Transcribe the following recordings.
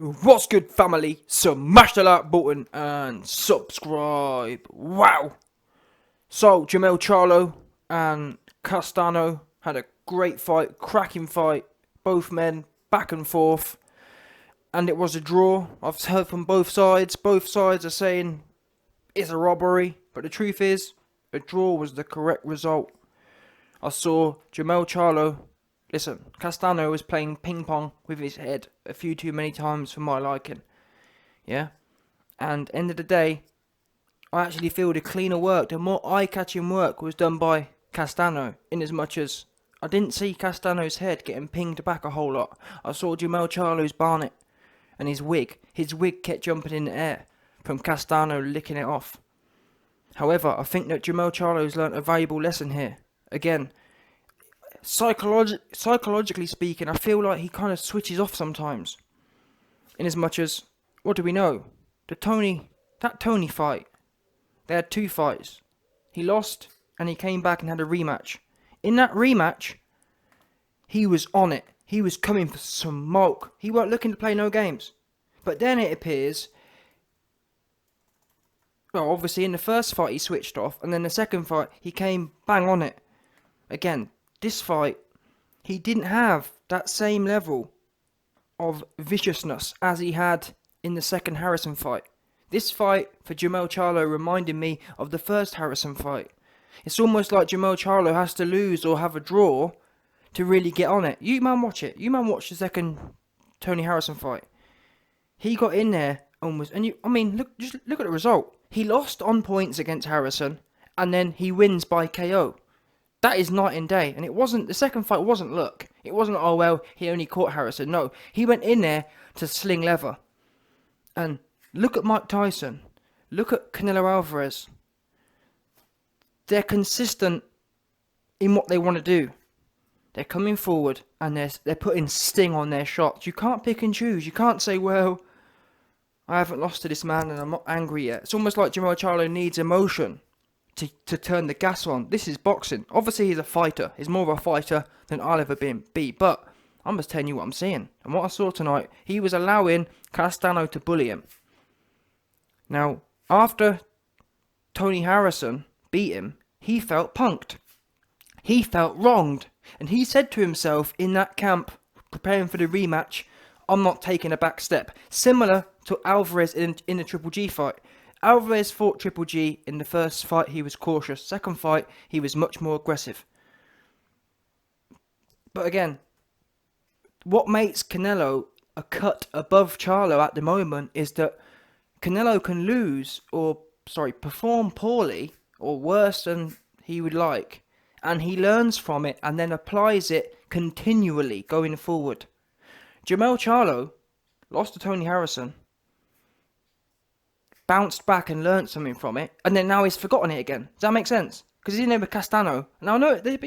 What's good, family? Smash the like button and subscribe. Wow. So, Jermell Charlo and Castano had a great fight, cracking fight. Both men, back and forth. And it was a draw. I've heard from both sides. Both sides are saying it's a robbery. But the truth is, a draw was the correct result. I saw Jermell Charlo. Listen, Castano was playing ping pong with his head a few too many times for my liking. Yeah? And end of the day, I actually feel the cleaner work, the more eye-catching work was done by Castano, in as much as I didn't see Castano's head getting pinged back a whole lot. I saw Jermell Charlo's barnet and his wig. His wig kept jumping in the air from Castano licking it off. However, I think that Jermell Charlo's learnt a valuable lesson here. Again, psychologically speaking, I feel like he kind of switches off sometimes. In as much as, what do we know? That Tony fight, they had two fights. He lost and he came back and had a rematch. In that rematch, he was on it. He was coming for some smoke. He weren't looking to play no games. But then it appears, well, obviously in the first fight he switched off, and then the second fight he came bang on it. Again, this fight, he didn't have that same level of viciousness as he had in the second Harrison fight. This fight for Jermell Charlo reminded me of the first Harrison fight. It's almost like Jermell Charlo has to lose or have a draw to really get on it. You man watch it. You man watch the second Tony Harrison fight. He got in there and was, and just look at the result. He lost on points against Harrison, and then he wins by KO. That is night and day. And it wasn't, the second fight wasn't luck. It wasn't, oh well, he only caught Harrison. No, he went in there to sling leather. And look at Mike Tyson. Look at Canelo Alvarez. They're consistent in what they want to do. They're coming forward and they're putting sting on their shots. You can't pick and choose. You can't say, well, I haven't lost to this man and I'm not angry yet. It's almost like Jermell Charlo needs emotion to turn the gas on. This is boxing. Obviously, he's a fighter. He's more of a fighter than I'll ever be. But I'm just telling you what I'm seeing. And what I saw tonight, he was allowing Castano to bully him. Now, after Tony Harrison beat him, he felt punked. He felt wronged. And he said to himself in that camp, preparing for the rematch, I'm not taking a back step. Similar to Alvarez in the Triple G fight. Alvarez fought Triple G. In the first fight, he was cautious. Second fight, he was much more aggressive. But again, what makes Canelo a cut above Charlo at the moment is that Canelo can perform poorly or worse than he would like. And he learns from it and then applies it continually going forward. Jermell Charlo lost to Tony Harrison, bounced back and learnt something from it, and then now he's forgotten it again. Does that make sense? Because he's in there with Castano. Now, no, to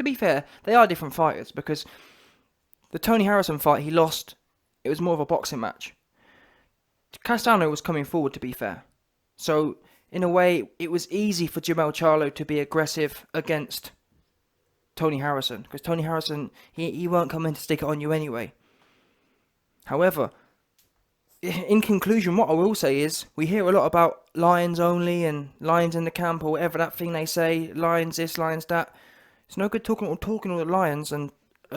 be fair, they are different fighters, because the Tony Harrison fight, he lost. It was more of a boxing match. Castano was coming forward, to be fair. So, in a way, it was easy for Jermell Charlo to be aggressive against Tony Harrison, because Tony Harrison, he weren't coming to stick it on you anyway. However, in conclusion, what I will say is, we hear a lot about lions only and lions in the camp or whatever that thing they say, lions this, lions that. It's no good talking all the lions and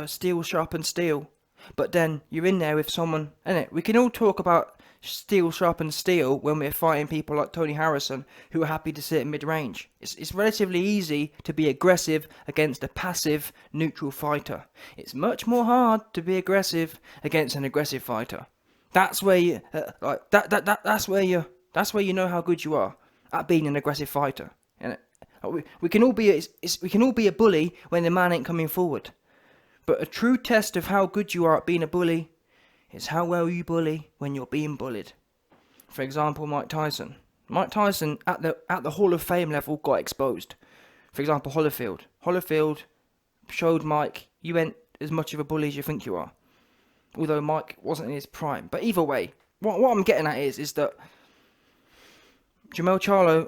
steel sharpen steel. But then you're in there with someone, innit? We can all talk about steel sharpen steel when we're fighting people like Tony Harrison who are happy to sit in mid-range. It's relatively easy to be aggressive against a passive, neutral fighter. It's much more hard to be aggressive against an aggressive fighter. That's where you that's where you know how good you are at being an aggressive fighter. And we can all be a bully when the man ain't coming forward. But a true test of how good you are at being a bully is how well you bully when you're being bullied. For example, Mike Tyson. Mike Tyson at the Hall of Fame level got exposed. For example, Holyfield. Holyfield showed Mike, you ain't as much of a bully as you think you are. Although Mike wasn't in his prime. But either way, what I'm getting at is that Jermell Charlo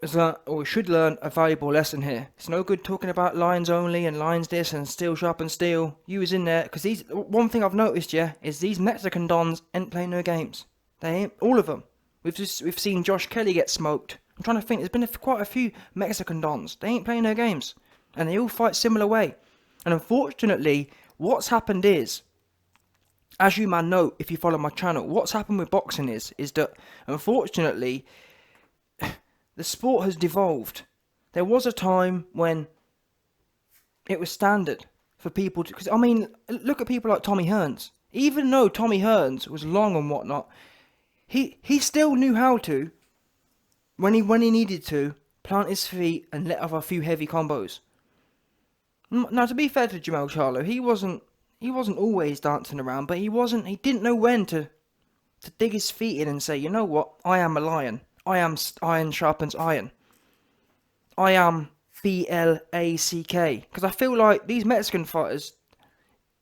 has learned, or should learn, a valuable lesson here. It's no good talking about lines only and lines this and steel sharpen steel. You was in there because these. One thing I've noticed, yeah, is these Mexican dons ain't playing no games. They ain't, all of them. We've seen Josh Kelly get smoked. I'm trying to think. There's been quite a few Mexican dons. They ain't playing no games, and they all fight similar way. And unfortunately, what's happened is, as you man know if you follow my channel, what's happened with boxing is that unfortunately the sport has devolved. There was a time when it was standard for people to, because I mean, look at people like Tommy Hearns. Even though Tommy Hearns was long and whatnot, he still knew how to, when he needed to, plant his feet and let off a few heavy combos. Now, to be fair to Jermell Charlo, he wasn't always dancing around, but he didn't know when to dig his feet in and say, you know what, I am a lion. I am iron sharpens iron. I am BLACK. Because I feel like these Mexican fighters,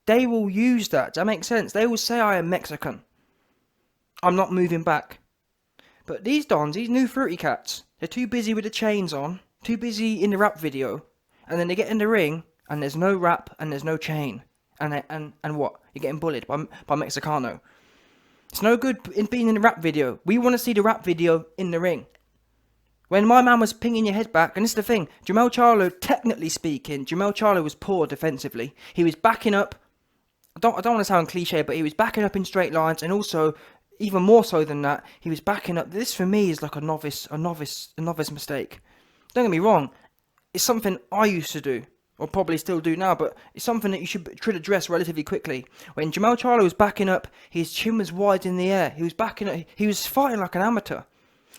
they will use that. Does that make sense? They will say, I am Mexican. I'm not moving back. But these dons, these new fruity cats, they're too busy with the chains on, too busy in the rap video, and then they get in the ring, and there's no rap, and there's no chain. And what? You're getting bullied by Mexicano. It's no good in being in the rap video. We want to see the rap video in the ring. When my man was pinging your head back, and this is the thing, Jermell Charlo, technically speaking, Jermell Charlo was poor defensively. He was backing up, I don't want to sound cliche, but he was backing up in straight lines, and also, even more so than that, he was backing up. This for me is like a novice mistake. Don't get me wrong, it's something I used to do, or probably still do now, but it's something that you should address relatively quickly. When Jermell Charlo was backing up, his chin was wide in the air. He was backing up, he was fighting like an amateur.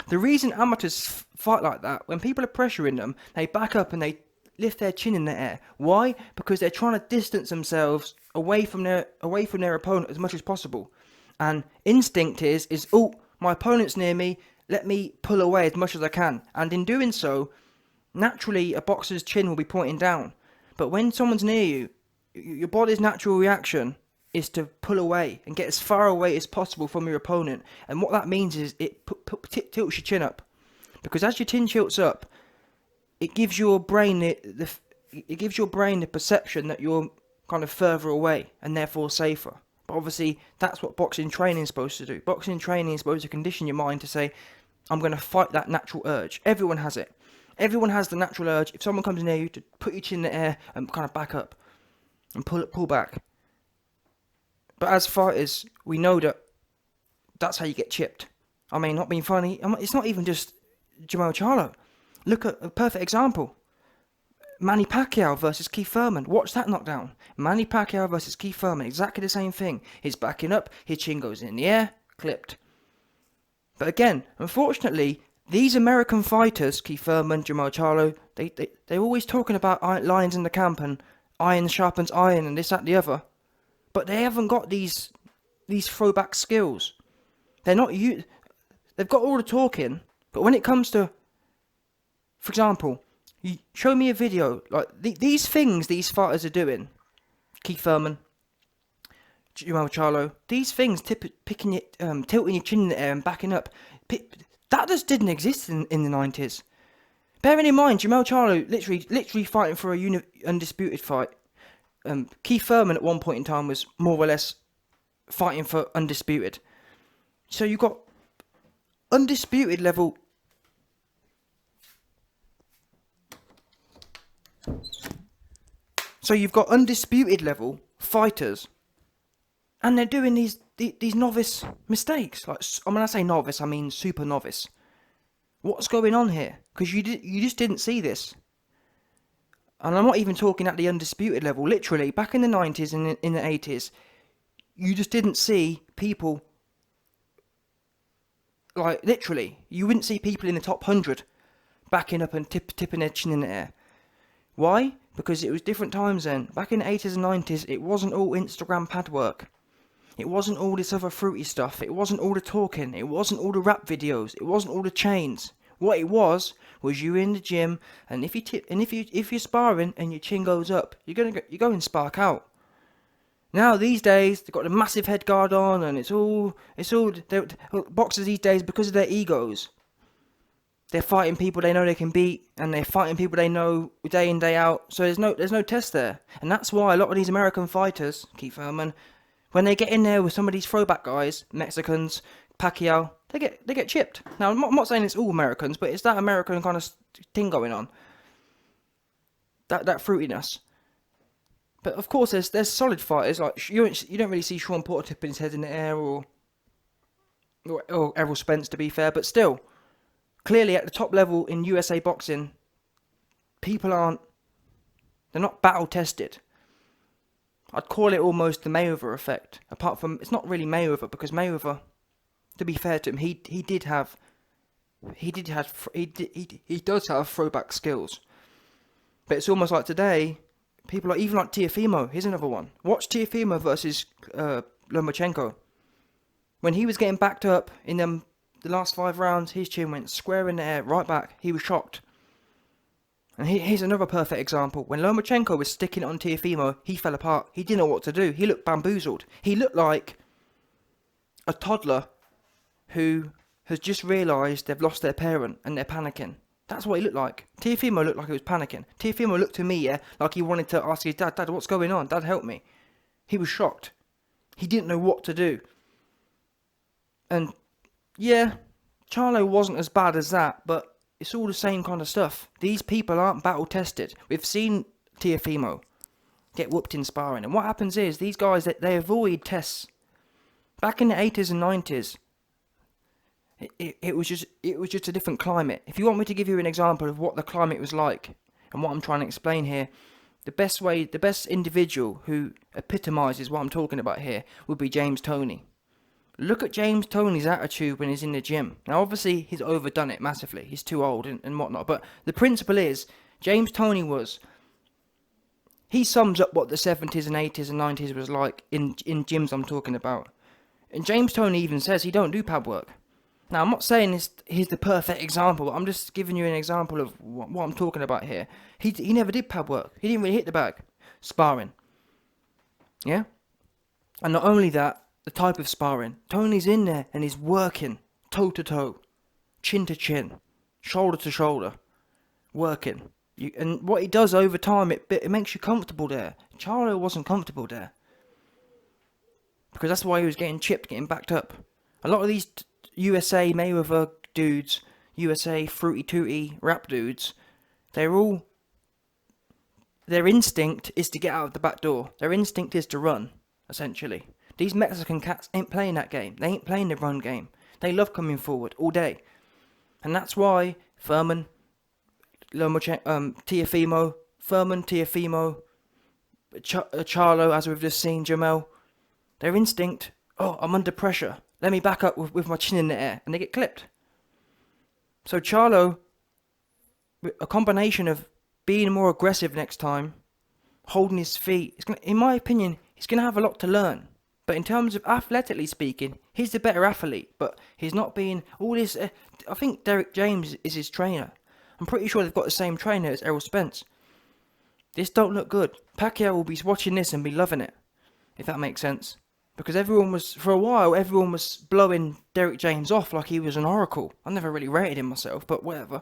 The reason amateurs fight like that, when people are pressuring them, they back up and they lift their chin in the air. Why? Because they're trying to distance themselves away from their opponent as much as possible. And instinct is oh, my opponent's near me, let me pull away as much as I can. And in doing so, naturally a boxer's chin will be pointing down. But when someone's near you, your body's natural reaction is to pull away and get as far away as possible from your opponent. And what that means is it tilts your chin up. Because as your chin tilts up, it gives your brain the perception that you're kind of further away and therefore safer. But obviously, that's what boxing training is supposed to do. Boxing training is supposed to condition your mind to say, I'm going to fight that natural urge. Everyone has it. Everyone has the natural urge, if someone comes near you, to put your chin in the air and kind of back up and pull back. But as fighters, we know that that's how you get chipped. I mean, not being funny, it's not even just Jermell Charlo. Look at a perfect example. Manny Pacquiao versus Keith Fuhrman. Watch that knockdown. Manny Pacquiao versus Keith Fuhrman. Exactly the same thing. He's backing up, his chin goes in the air, clipped. But again, unfortunately, these American fighters, Keith Fuhrman, Jermell Charlo, they're always talking about lions in the camp and iron sharpens iron and this, that, and the other. But they haven't got these throwback skills. They're not they've got all the talking, but when it comes to, for example, you show me a video like these things these fighters are doing, Keith Fuhrman, Jermell Charlo, these things, tilting your chin in the air and backing up, that just didn't exist in the 90s. Bearing in mind, Jermell Charlo literally fighting for a undisputed fight. Keith Fuhrman at one point in time was more or less fighting for undisputed. So you got undisputed level. So you've got undisputed level fighters, and they're doing these novice mistakes. Like, when I say novice, I mean super novice. What's going on here? Because you just didn't see this. And I'm not even talking at the undisputed level. Literally, back in the 90s and in the 80s, you just didn't see people, like, literally, you wouldn't see people in the top 100 backing up and tipping their chin in the air. Why? Because it was different times then. Back in the 80s and 90s, it wasn't all Instagram pad work. It wasn't all this other fruity stuff. It wasn't all the talking. It wasn't all the rap videos. It wasn't all the chains. What it was you in the gym, and if you're sparring and your chin goes up, you're going spark out. Now these days they've got a massive head guard on, and it's all boxers these days, because of their egos. They're fighting people they know they can beat, and they're fighting people they know day in, day out. So there's no test there. And that's why a lot of these American fighters, Keith Fuhrman, when they get in there with some of these throwback guys, Mexicans, Pacquiao, they get chipped. Now, I'm not saying it's all Americans, but it's that American kind of thing going on. That fruitiness. But of course, there's solid fighters. Like, you don't really see Sean Porter tipping his head in the air, or Errol Spence, to be fair. But still, clearly at the top level in USA boxing, people they're not battle tested. I'd call it almost the Mayweather effect. Apart from, it's not really Mayweather, because Mayweather, to be fair to him, he does have throwback skills. But it's almost like today, people like, even like Teofimo, here's another one. Watch Teofimo versus Lomachenko. When he was getting backed up in the last 5 rounds, his chin went square in the air, right back. He was shocked. And here's another perfect example. When Lomachenko was sticking it on Teofimo, he fell apart. He didn't know what to do. He looked bamboozled. He looked like a toddler who has just realised they've lost their parent and they're panicking. That's what he looked like. Teofimo looked like he was panicking. Teofimo looked to me, yeah, like he wanted to ask his dad, "Dad, what's going on? Dad, help me." He was shocked. He didn't know what to do. And yeah, Charlo wasn't as bad as that, but it's all the same kind of stuff. These people aren't battle tested. We've seen Teofimo get whooped in sparring, and what happens is these guys, they avoid tests. Back in the 80s and 90s, it was just a different climate. If you want me to give you an example of what the climate was like and what I'm trying to explain here, the best individual who epitomizes what I'm talking about here would be James Toney. Look at James Toney's attitude when he's in the gym. Now, obviously, he's overdone it massively. He's too old and whatnot. But the principle is, James Toney he sums up what the 70s and 80s and 90s was like in gyms I'm talking about. And James Toney even says he don't do pad work. Now, I'm not saying he's the perfect example, but I'm just giving you an example of what I'm talking about here. He never did pad work. He didn't really hit the bag. Sparring. Yeah? And not only that, the type of sparring. Tony's in there and he's working toe to toe, chin to chin, shoulder to shoulder, working. And what he does over time, it makes you comfortable there. Charlo wasn't comfortable there, because that's why he was getting chipped, getting backed up. A lot of these USA Mayweather dudes, USA fruity tooty rap dudes, their instinct is to get out of the back door. Their instinct is to run, essentially. These Mexican cats ain't playing that game. They ain't playing the run game. They love coming forward all day. And that's why Fuhrman, Teofimo, Charlo, as we've just seen, Jermell, their instinct, I'm under pressure. Let me back up with my chin in the air. And they get clipped. So Charlo, a combination of being more aggressive next time, holding his feet, in my opinion, he's going to have a lot to learn. But in terms of athletically speaking, he's the better athlete. But he's not being all this. I think Derek James is his trainer. I'm pretty sure they've got the same trainer as Errol Spence. This don't look good. Pacquiao will be watching this and be loving it, if that makes sense. Because for a while, everyone was blowing Derek James off like he was an oracle. I never really rated him myself, but whatever.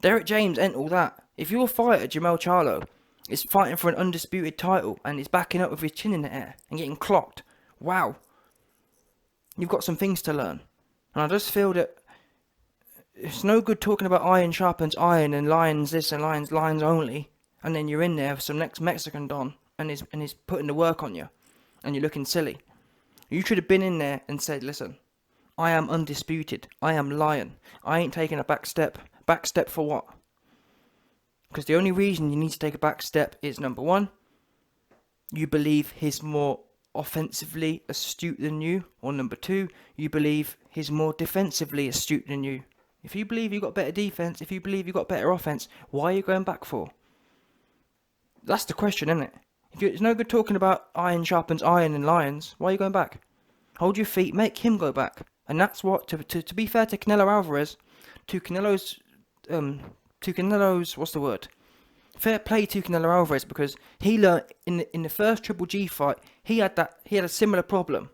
Derek James ain't all that. If your fighter, Jermell Charlo, is fighting for an undisputed title and is backing up with his chin in the air and getting clocked, wow, you've got some things to learn. And I just feel that it's no good talking about iron sharpens iron and lions this and lions only, and then you're in there with some next Mexican don and he's putting the work on you and you're looking silly. You should have been in there and said, listen, I am undisputed, I am lion, I ain't taking a back step. Back step for what? Because the only reason you need to take a back step is, number one, you believe he's more offensively astute than you, or number two, you believe he's more defensively astute than you. If you believe you've got better defense, if you believe you've got better offense, why are you going back for? That's the question, isn't it? It's no good talking about iron sharpens iron and lions. Why are you going back? Hold your feet, make him go back. And that's what, to be fair to Canelo Alvarez, to Canelo's, what's the word? Fair play to Canelo Alvarez, because he learned in the first Triple G fight, he had a similar problem.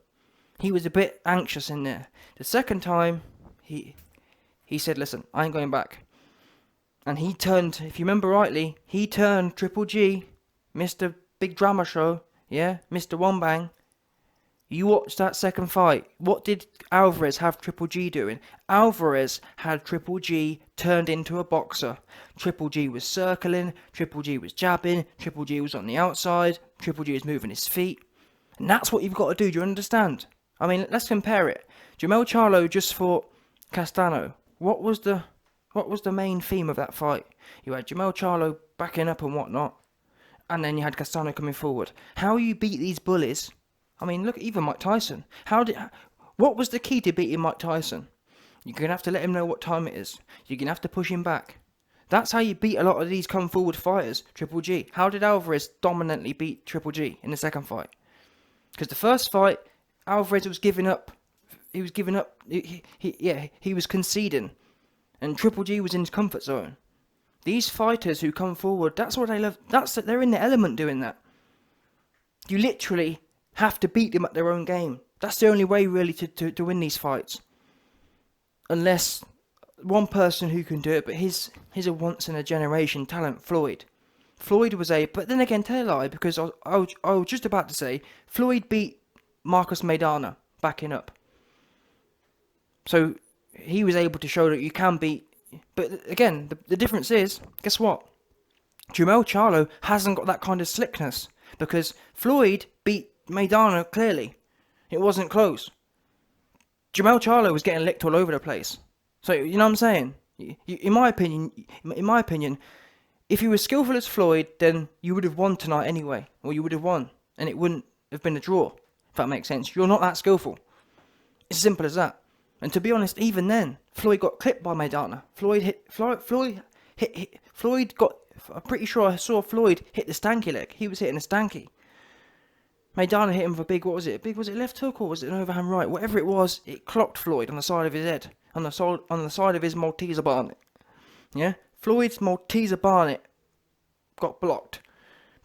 He was a bit anxious in there. The second time, he he said, listen, I ain't going back. And he turned, if you remember rightly, he turned Triple G, Mr. Big Drama Show, yeah, Mr. One Bang. You watched that second fight. What did Alvarez have Triple G doing? Alvarez had Triple G turned into a boxer. Triple G was circling, Triple G was jabbing, Triple G was on the outside, Triple G was moving his feet. And that's what you've got to do, do you understand? I mean, let's compare it. Jermell Charlo just fought Castano. What was the main theme of that fight? You had Jermell Charlo backing up and whatnot, and then you had Castano coming forward. How you beat these bullies? I mean, look, even Mike Tyson. What was the key to beating Mike Tyson? You're going to have to let him know what time it is. You're going to have to push him back. That's how you beat a lot of these come forward fighters, Triple G. How did Alvarez dominantly beat Triple G in the second fight? Because the first fight, Alvarez was giving up. He was giving up. He was conceding. And Triple G was in his comfort zone. These fighters who come forward, that's what they love. They're in the element doing that. You literally have to beat them at their own game. That's the only way really to win these fights. Unless one person who can do it, but he's a once in a generation talent, Floyd. Floyd was but then again, tell a lie, because I was just about to say, Floyd beat Marcus Maidana backing up. So he was able to show that you can beat, but again, the difference is, guess what? Jermell Charlo hasn't got that kind of slickness, because Floyd beat Maidana clearly. It wasn't close. Jermell Charlo was getting licked all over the place. So, you know what I'm saying? In my opinion, if you were skillful as Floyd, then you would have won tonight anyway. Or you would have won. And it wouldn't have been a draw. If that makes sense. You're not that skillful. It's as simple as that. And to be honest, even then, Floyd got clipped by Maidana. I'm pretty sure I saw Floyd hit the stanky leg. He was hitting a stanky. Maidana hit him with a big, was it left hook or was it an overhand right? Whatever it was, it clocked Floyd on the side of his head. On the side of his Malteser barnet. Yeah? Floyd's Malteser barnet got blocked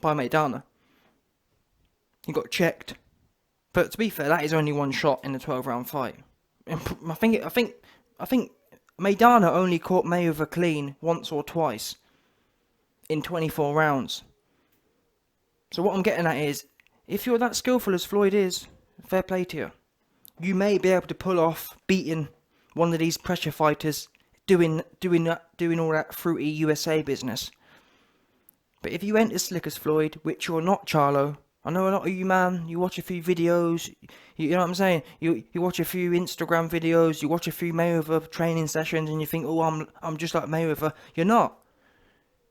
by Maidana. He got checked. But to be fair, that is only one shot in a 12-round fight. And I think Maidana only caught Mayweather clean once or twice in 24 rounds. So what I'm getting at is, if you're that skillful as Floyd is, fair play to you. You may be able to pull off beating one of these pressure fighters, doing all that fruity USA business. But if you ain't as slick as Floyd, which you're not, Charlo, I know a lot of you, man, you watch a few videos, you know what I'm saying? You watch a few Instagram videos, you watch a few Mayweather training sessions, and you think, oh, I'm just like Mayweather. You're not.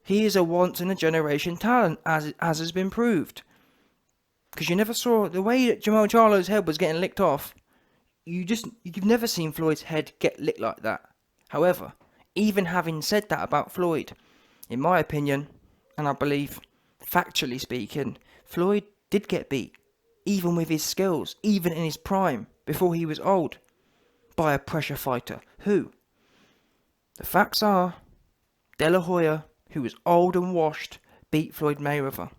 He is a once-in-a-generation talent, as has been proved. Because you never saw the way that Jermell Charlo's head was getting licked off. You've never seen Floyd's head get licked like that. However, even having said that about Floyd, in my opinion, and I believe, factually speaking, Floyd did get beat, even with his skills, even in his prime, before he was old, by a pressure fighter. Who? The facts are, De La Hoya, who was old and washed, beat Floyd Mayweather.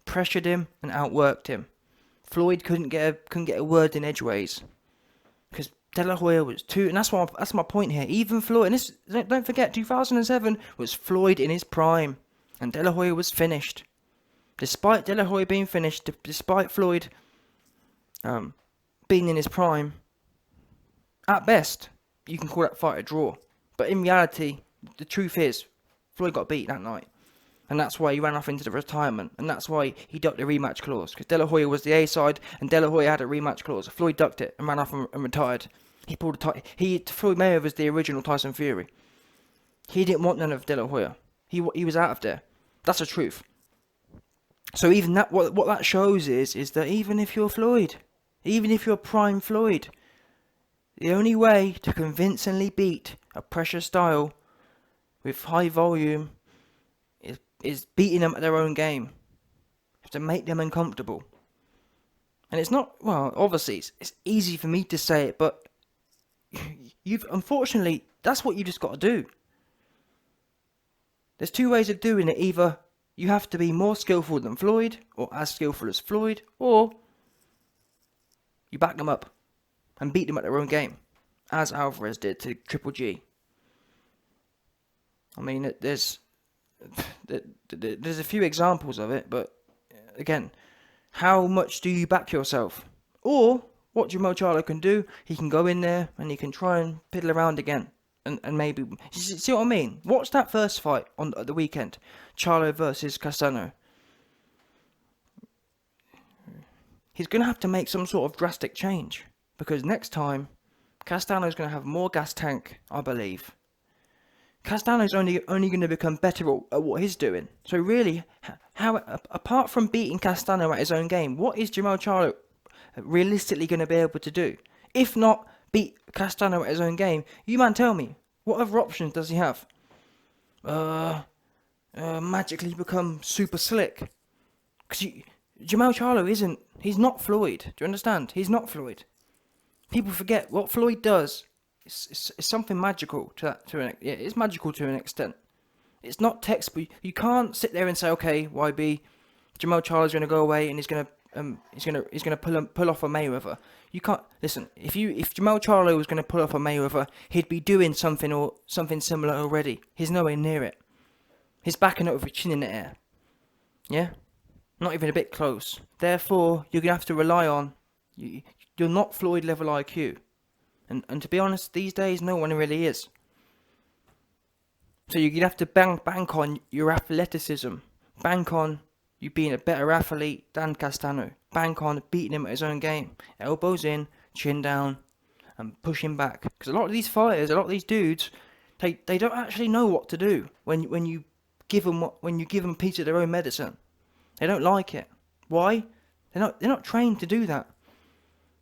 Pressured him and outworked him. Floyd couldn't get a word in edgeways because De La Hoya was too, and that's my point here. Even Floyd, and this, don't forget, 2007 was Floyd in his prime, and De La Hoya was finished. Despite De La Hoya being finished, despite Floyd being in his prime, at best you can call that fight a draw. But in reality, the truth is, Floyd got beat that night. And that's why he ran off into the retirement. And that's why he ducked the rematch clause. Because De La Hoya was the A side, and De La Hoya had a rematch clause. Floyd ducked it and ran off and retired. Floyd Mayweather was the original Tyson Fury. He didn't want none of De La Hoya. He was out of there. That's the truth. So even that, what that shows is that even if you're Floyd, even if you're prime Floyd, the only way to convincingly beat a pressure style with high volume is beating them at their own game. You have to make them uncomfortable. And it's not, well, obviously, it's easy for me to say it, but unfortunately, that's what you just got to do. There's two ways of doing it. Either you have to be more skillful than Floyd, or as skillful as Floyd, or you back them up and beat them at their own game, as Alvarez did to Triple G. I mean, there's a few examples of it, but again, how much do you back yourself? Or what Jermell Charlo can do, he can go in there and he can try and piddle around again. And maybe, see what I mean? Watch that first fight on the weekend. Charlo versus Castano. He's going to have to make some sort of drastic change. Because next time, Castano's going to have more gas tank, I believe. Castano's only going to become better at what he's doing. So really, how apart from beating Castano at his own game, what is Jermell Charlo realistically going to be able to do? If not beat Castano at his own game, you man tell me, what other options does he have? Magically become super slick? Because Jermell Charlo he's not Floyd. Do you understand? He's not Floyd. People forget what Floyd does. It's something magical it's magical to an extent. It's not textbook. You can't sit there and say, okay, YB, Jermell Charlo's going to go away and he's going to pull off a Mayweather. You can't listen. If Jermell Charlo was going to pull off a Mayweather, he'd be doing something similar already. He's nowhere near it. He's backing up with his chin in the air. Yeah, not even a bit close. Therefore, you're going to have to rely on you're not Floyd level IQ. And to be honest, these days, no one really is. So you'd have to bank on your athleticism. Bank on you being a better athlete than Castano. Bank on beating him at his own game. Elbows in, chin down, and push him back. Because a lot of these fighters, a lot of these dudes, they don't actually know what to do when you give them a piece of their own medicine. They don't like it. Why? They're not trained to do that.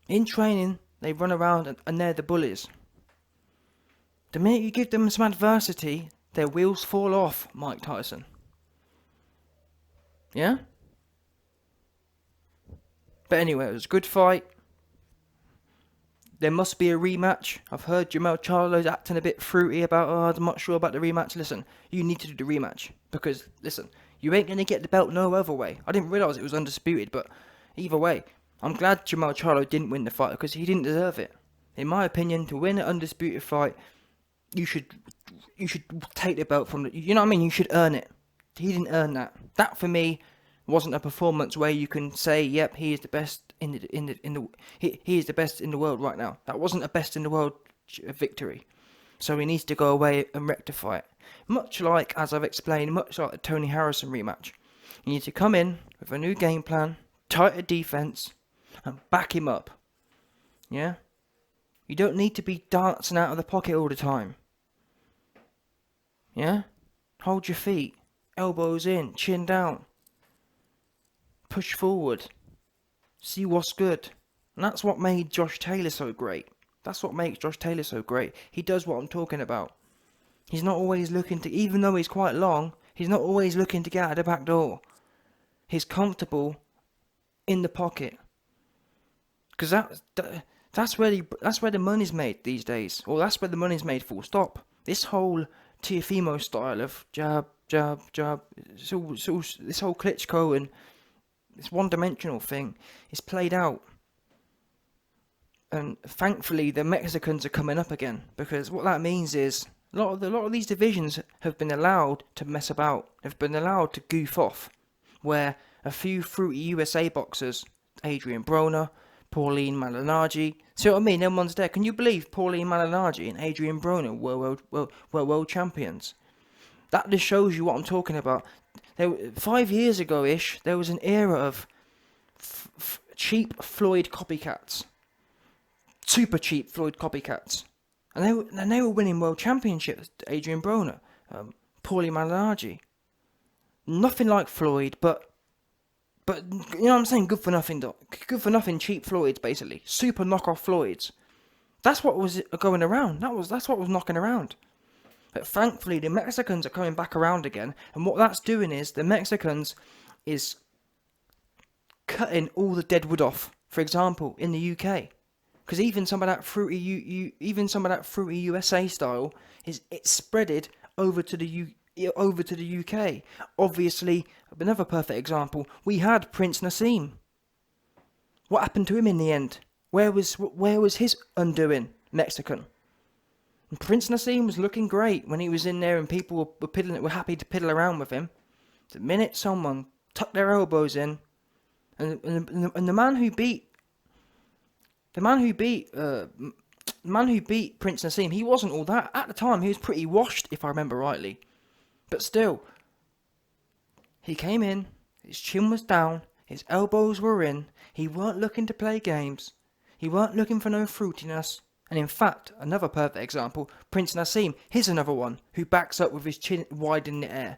In training, they run around and they're the bullies. The minute you give them some adversity, their wheels fall off, Mike Tyson. Yeah? But anyway, it was a good fight. There must be a rematch. I've heard Jermell Charlo's acting a bit fruity about, I'm not sure about the rematch. Listen, you need to do the rematch. Because, listen, you ain't going to get the belt no other way. I didn't realise it was undisputed, but either way, I'm glad Jermell Charlo didn't win the fight because he didn't deserve it. In my opinion, to win an undisputed fight, you should take the belt from the... You know what I mean? You should earn it. He didn't earn that. That, for me, wasn't a performance where you can say, yep, he is the best he is the best in the world right now. That wasn't a best in the world victory. So he needs to go away and rectify it. Much like, as I've explained, much like the Tony Harrison rematch. You need to come in with a new game plan, tighter defense, and back him up. Yeah? You don't need to be dancing out of the pocket all the time. Yeah? Hold your feet. Elbows in, chin down. Push forward. See what's good. And that's what made Josh Taylor so great. That's what makes Josh Taylor so great. He does what I'm talking about. He's not always looking to, even though he's quite long, he's not always looking to get out of the back door. He's comfortable in the pocket. Because that's where the money's made these days. Or that's where the money's made, full stop. This whole Teofimo style of jab, jab, jab, this whole Klitschko and this one-dimensional thing is played out. And thankfully, the Mexicans are coming up again, because what that means is a lot of these divisions have been allowed to mess about, have been allowed to goof off, where a few fruity USA boxers, Adrian Broner, Pauline Malignaggi, see what I mean? Them ones there. Can you believe Pauline Malignaggi and Adrian Broner were world champions? That just shows you what I'm talking about. 5 years ago-ish, there was an era of cheap Floyd copycats. Super cheap Floyd copycats. And they were winning world championships. Adrian Broner, Paulie Malignaggi. Nothing like Floyd, but you know what I'm saying? Good for nothing cheap Floyds, basically. Super knockoff Floyds. That's what was going around. That's what was knocking around. But thankfully, the Mexicans are coming back around again. And what that's doing is, the Mexicans is cutting all the dead wood off. For example, in the UK. Because even some of that fruity USA style it's spreaded over to the UK. Obviously, another perfect example. We had Prince Naseem. What happened to him in the end? Where was his undoing? Mexican. Prince Naseem was looking great when he was in there and people were happy to piddle around with him. The minute someone tucked their elbows in, and the man who beat Prince Naseem, he wasn't all that. At the time, he was pretty washed, if I remember rightly. But still, he came in, his chin was down, his elbows were in, he weren't looking to play games, he weren't looking for no fruitiness. And in fact, another perfect example, Prince Naseem, here's another one, who backs up with his chin wide in the air.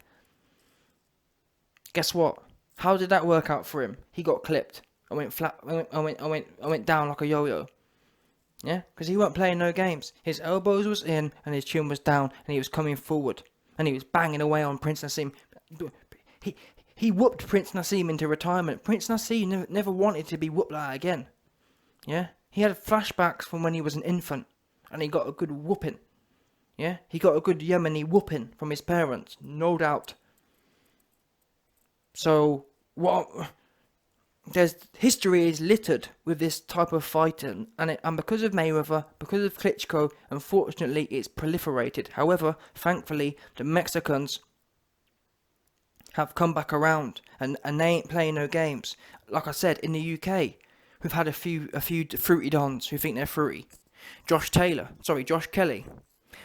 Guess what? How did that work out for him? He got clipped. I went flat, I went down like a yo-yo. Yeah? Because he weren't playing no games. His elbows was in, and his chin was down, and he was coming forward. And he was banging away on Prince Naseem. He whooped Prince Naseem into retirement. Prince Naseem never wanted to be whooped like that again. Yeah? He had flashbacks from when he was an infant, and he got a good whooping. Yeah? He got a good Yemeni whooping from his parents, no doubt. So, history is littered with this type of fighting, and because of Mayweather, because of Klitschko, unfortunately, it's proliferated. However, thankfully, the Mexicans have come back around, and they ain't playing no games. Like I said, in the UK, we've had a few fruity dons who think they're fruity. Josh Kelly.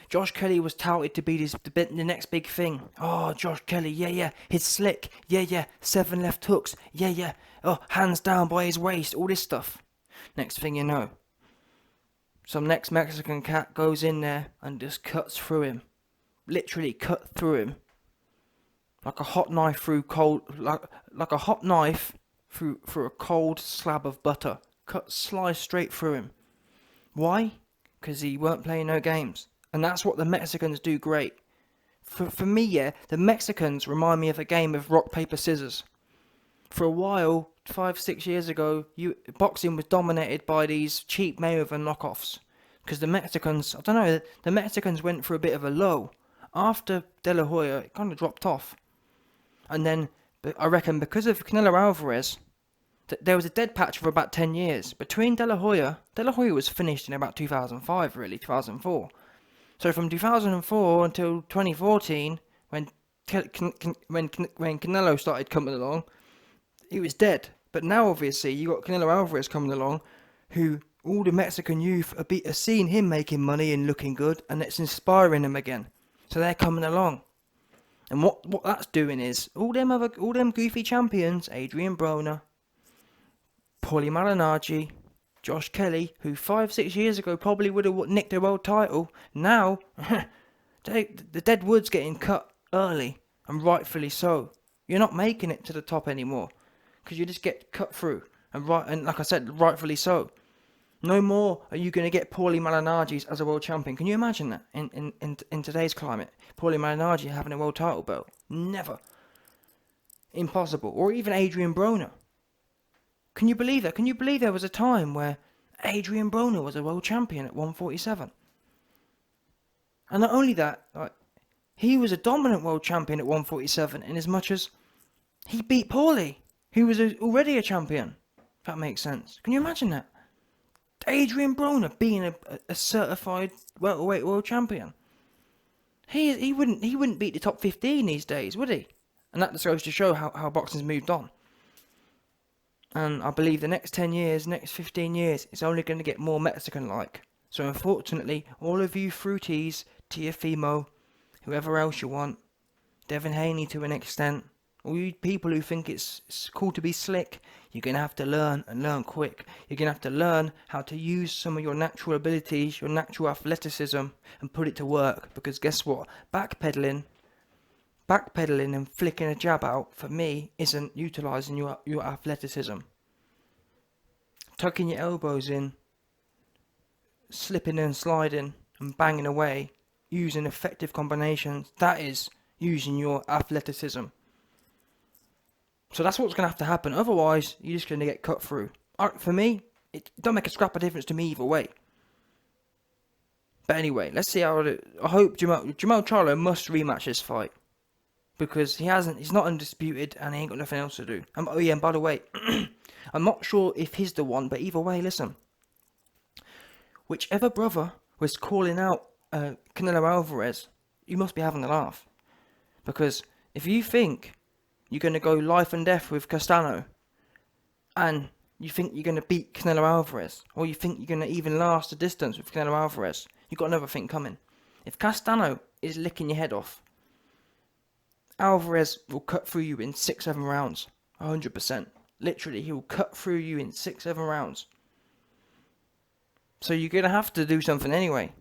Josh Kelly was touted to be the next big thing. Oh, Josh Kelly, yeah, he's slick, yeah, 7 left hooks, yeah, oh, hands down by his waist, all this stuff. Next thing you know, some next Mexican cat goes in there and just cuts through him. Literally cut through him. Like a hot knife through like a hot knife through a cold slab of butter. Slice straight through him. Why? Because he weren't playing no games. And that's what the Mexicans do great. For me, yeah, the Mexicans remind me of a game of rock, paper, scissors. For a while, 5-6 years ago, boxing was dominated by these cheap Mayweather knockoffs. Because the Mexicans, the Mexicans went for a bit of a low. After De La Hoya, it kind of dropped off. And then, I reckon, because of Canelo Alvarez, there was a dead patch for about 10 years. Between De La Hoya was finished in about 2005, really, 2004. So from 2004 until 2014, when Canelo started coming along, he was dead. But now, obviously, you got Canelo Alvarez coming along, who all the Mexican youth are seeing him making money and looking good, and it's inspiring them again. So they're coming along. And what that's doing is, all them goofy champions, Adrian Broner, Paulie Malignaggi, Josh Kelly, who 5-6 years ago probably would have nicked their world title, now, the dead wood's getting cut early, and rightfully so. You're not making it to the top anymore, because you just get cut through, and like I said, rightfully so. No more are you going to get Paulie Malignaggi as a world champion. Can you imagine that in today's climate? Paulie Malignaggi having a world title belt? Never. Impossible. Or even Adrian Broner. Can you believe that? Can you believe there was a time where Adrian Broner was a world champion at 147? And not only that, he was a dominant world champion at 147 in as much as he beat Paulie, who was already a champion. If that makes sense. Can you imagine that? Adrian Broner being a certified welterweight world champion. He wouldn't beat the top 15 these days, would he? And that just goes to show how boxing's moved on. And I believe the next 10 years, next 15 years, it's only going to get more Mexican-like. So unfortunately, all of you fruities, Teofimo, whoever else you want, Devin Haney to an extent, all you people who think it's cool to be slick, you're going to have to learn, and learn quick. You're going to have to learn how to use some of your natural abilities, your natural athleticism, and put it to work. Because guess what? Backpedaling and flicking a jab out, for me, isn't utilising your athleticism. Tucking your elbows in, slipping and sliding, and banging away, using effective combinations, that is using your athleticism. So that's what's going to have to happen. Otherwise, you're just going to get cut through. For me, it don't make a scrap of difference to me either way. But anyway, let's see how I hope Jermell Charlo must rematch this fight. Because he's not undisputed and he ain't got nothing else to do. Oh yeah, and by the way, I'm not sure if he's the one, but either way, listen. Whichever brother was calling out Canelo Alvarez, you must be having a laugh. Because if you think you're going to go life and death with Castano, and you think you're going to beat Canelo Alvarez, or you think you're going to even last the distance with Canelo Alvarez, you've got another thing coming. If Castano is licking your head off, Alvarez will cut through you in 6-7 rounds. 100%. Literally, he will cut through you in 6-7 rounds. So you're going to have to do something anyway.